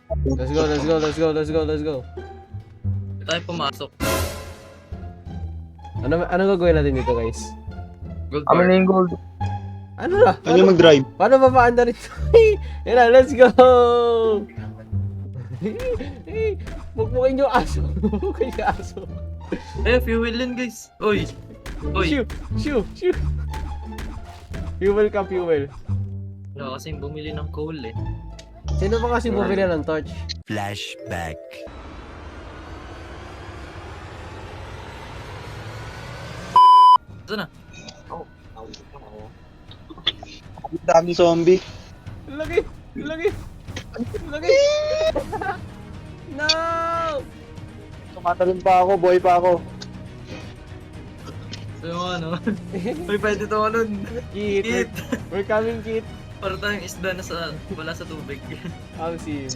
Let's go, let's go, let's go, let's go, let's go. Tayo pumasok. Ano gagawin natin dito, guys? Gold Kami bar. na yung gold. Ano na? Ano mag-drive? Paano ba paanda rito? Yan na, let's go! Pukpukin yung aso. Pukpukin yung aso. Fuel yan guys. Oy. Oy. Shoo! Shoo! Shoo! Fuel ka, fuel. Wala kasing bumili ng coal eh. Sino ba kasi bumili ng torch? Flashback. Saan na? Ang dami zombie. Lagi! Lagi! Lagi! No! Tumatalon pa ako, boy pa ako. So yung ano? Uy, pwede ito ano? Kit! Kit! We're coming, Kit! Para tayong isda na sa, wala sa tubig. I'll see you.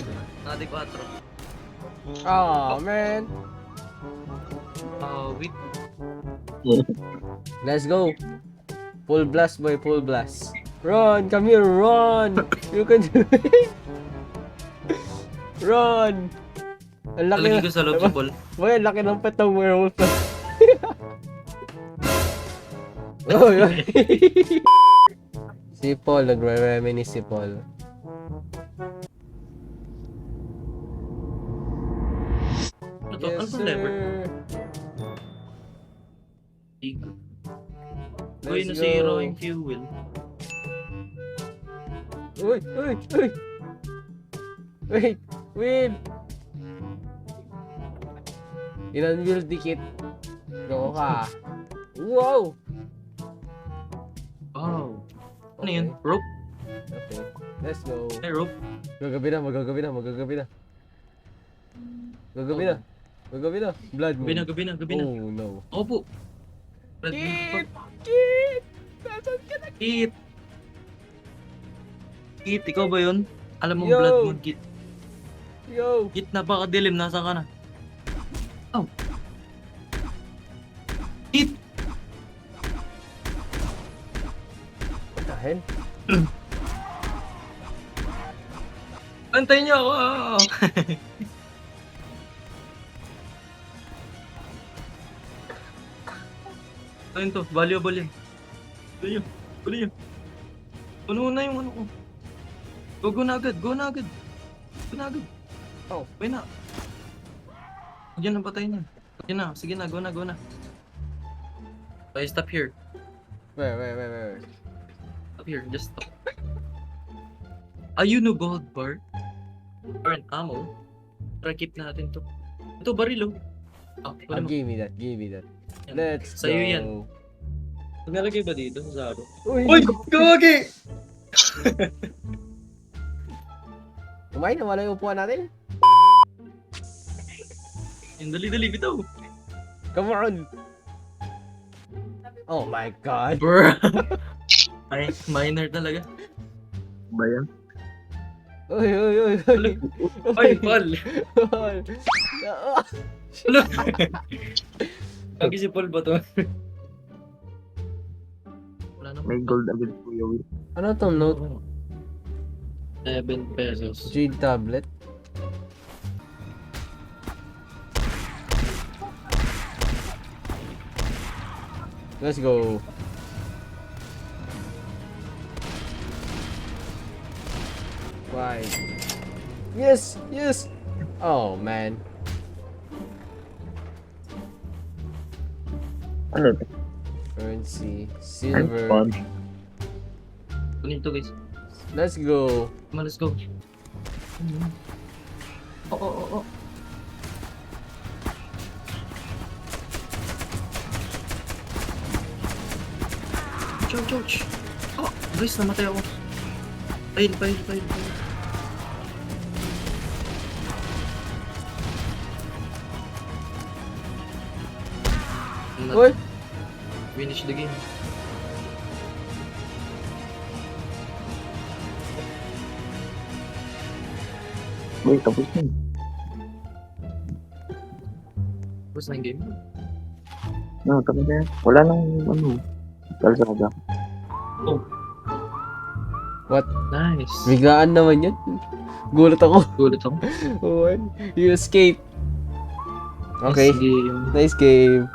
Nati 4. Oh, man! Wait. Let's go! Full blast, boy, full blast. Run! Come here, run! You can do it! Run! Ang laki Talagay ko sa loob sa ball. Boy, ang laki ng petong werewolf. Oy, oy. Si Paul, nagre-reminisce si Paul. Ano to? Ano tong lever? Uy, Let's nasira go. yung fuel. Uy, uy, uy. Wait, wait. In-unbuild dikit. Go ka. Wow! Wow. Ano yun? Rope? Okay, let's go. Ay, rope. Gagabi na, magagabi na, magagabi na. Gagabi na. Gagabi na. Blood moon. Gabi na. Oh no. Opo. Kit! Kit! Nasaan ka na? Kit! Kit, ikaw ba yun? Alam mo Yo! blood moon, Kit. Yo! Kit, napakadilim. Nasaan ka na? Oh. Kit! What the hell? Antayin niyo ako! Ayun to, valuable yan. Bali yun. Puno na yung ano ko. Go na agad. Oh. Pwede na. Diyan ang patay niya. Sige na, go na. Okay, stop here. Wait. Stop here, just stop. Ayun no gold bar. Current ammo. Try keep natin to. Ito, baril oh. Wala mo. Give me that, give me that. Yan. Let's Sa'yo go. yan. Nalagay ba dito sa aro? Uy! Gagi! Kumain na, wala yung upuan natin. Yung dali-dali bitaw. Come on! Oh my god. Brr. Ay, minor talaga. Ba yan? Uy. Ay, Paul. Paul. Gagi si Paul ba to? Wala na. May gold agad Kuya Will. Ano tong note? 7 pesos. Jade tablet? Let's go. Right. Yes. Oh man. Ano to? Currency, Ang silver. fun. Kunin to guys. Let's go. Come on, let's go. Oh. Ouch. Oh, guys, namatay ako. Pail. Uy! Finish the game. Uy, tapos na. Tapos na yung game. No, tapos na yan. Wala nang ano. Kalsada. Nice. Biglaan naman yun. Gulat ako. Gulat ako. Oh, you escape. Okay. Sige. Nice game.